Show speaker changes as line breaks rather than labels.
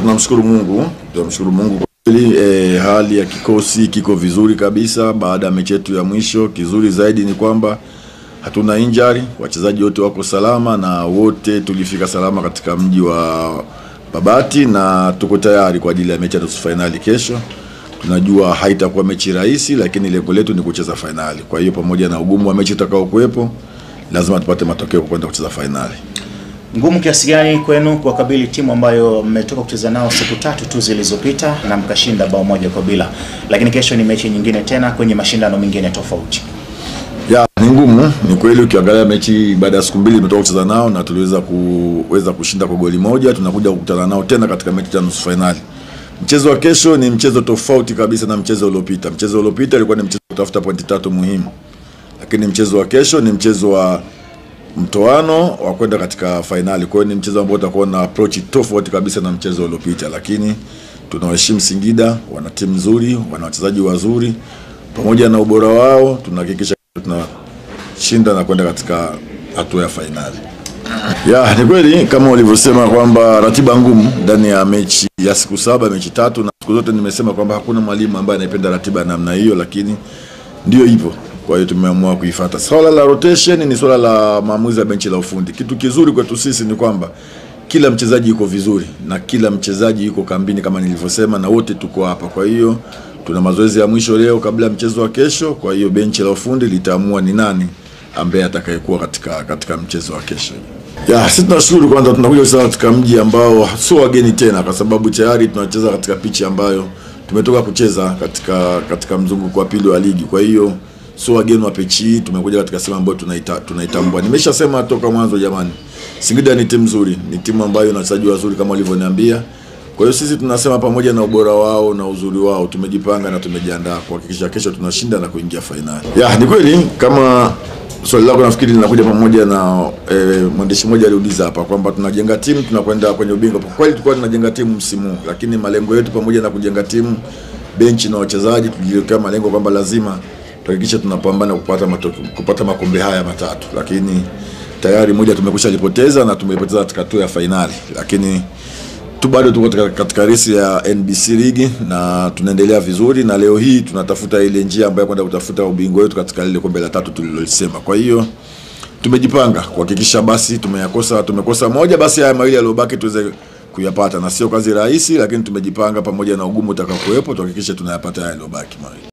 tunamshukuru Mungu. Tunamshukuru Mungu kwa kweli, hali ya kikosi kiko vizuri kabisa baada ya mechi yetu ya mwisho. Kizuri zaidi ni kwamba hatuna injury, wachezaji wote wako salama na wote tulifika salama katika mji wa Babati na tuko tayari kwa ajili ya mechi ya nusu finali kesho. Tunajua haitakuwa mechi rahisi, lakini lengo letu ni kucheza finali. Kwa hiyo pamoja na ugumu wa mechi utakao kuwepo, lazima tupate matokeo kwenda kucheza finali.
Ngumu kiasi gani kwenu kuwakabili timu ambayo mmetoka kucheza nao siku 3 tu zilizopita na mkashinda bao 1-0, lakini kesho ni mechi nyingine tena kwenye mashindano mengine tofauti?
Ya, ni ngumu. Ni kweli ukiangalia mechi baada ya siku 2 tumetoka kucheza nao na tuliweza kushinda kwa goli 1. Tunakuja kukutana nao tena katika mechi ya nusu finali. Mchezo wa kesho ni mchezo tofauti kabisa na mchezo uliopita. Mchezo uliopita ilikuwa ni mchezo kutafuta pointi 3 muhimu. Lakini mchezo wa kesho ni mchezo wa mtoano wa kwenda katika finali. Kwa hiyo ni mchezo ambao utakuwa na approach tofauti kabisa na mchezo uliopita, lakini tunawaheshimu Singida, wana timu nzuri, wana wachezaji wazuri. Pamoja na ubora wao, tunahakikisha tunashinda na kwenda katika hatua ya finali. Ya, ni kweli kama ulivyosema kwamba ratiba ngumu ndani ya mechi ya siku 7, mechi 3, na siku zote nimesema kwamba hakuna mwalimu ambaye anapenda ratiba namna hiyo, lakini ndio hivyo. Kwa hiyo tumeamua kuifuata. Swala la rotation ni swala la maamuzi ya benchi la ufundi. Kitu kizuri kwetu sisi ni kwamba kila mchezaji yuko vizuri na kila mchezaji yuko kambini kama nilivyosema, na wote tuko hapa. Kwa hiyo tuna mazoezi ya mwisho leo kabla ya mchezo wa kesho. Kwa hiyo benchi la ufundi litaamua ni nani ambaye atakayekuwa katika mchezo wa kesho. Ya, sisi tunashukuru kwanza tunakuja kucheza katika mji ambao sio wageni tena, kwa sababu tayari tunacheza katika pichi ambayo tumetoka kucheza katika mzunguko wa pili wa ligi. Kwa hiyo sio wageni wa pichi, tumekuja katika sehemu ambayo tunaitambua. Nimeshasema toka mwanzo jamani, Singida ni timu nzuri, ni timu ambayo ina wachezaji wazuri kama walivyoniambia. Kwa hiyo sisi tunasema pamoja na ubora wao na uzuri wao, tumejipanga na tumejiandaa kuhakikisha kesho tunashinda na kuingia finali. Ya, ni kweli kama swali lako nafikiri linakuja pamoja na mwandishi mmoja aliuliza hapa kwamba tunajenga timu tunakwenda kwenye ubingwa. Kwa kweli tulikuwa tunajenga timu msimu, lakini malengo yetu pamoja na kujenga benchi na wachezaji, tulijiwekea malengo kwamba lazima tuhakikishe tunapambana kupata makombe haya 3. Lakini tayari moja tumekwisha lipoteza na tumepoteza katika hatua ya finali, lakini bado tuko katika race ya NBC League na tunaendelea vizuri, na leo hii tunatafuta ile njia ambayo kwenda kutafuta ubingwa wetu katika ile kombe la 3 tulilosema. Kwa hiyo tumejipanga kuhakikisha basi tumekosa moja, basi haya mawili yaliyobaki tuweze kuyapata, na sio kazi rahisi, lakini tumejipanga pamoja na ugumu utakaokuwepo tuhakikishe tunayapata haya yaliyobaki mawili.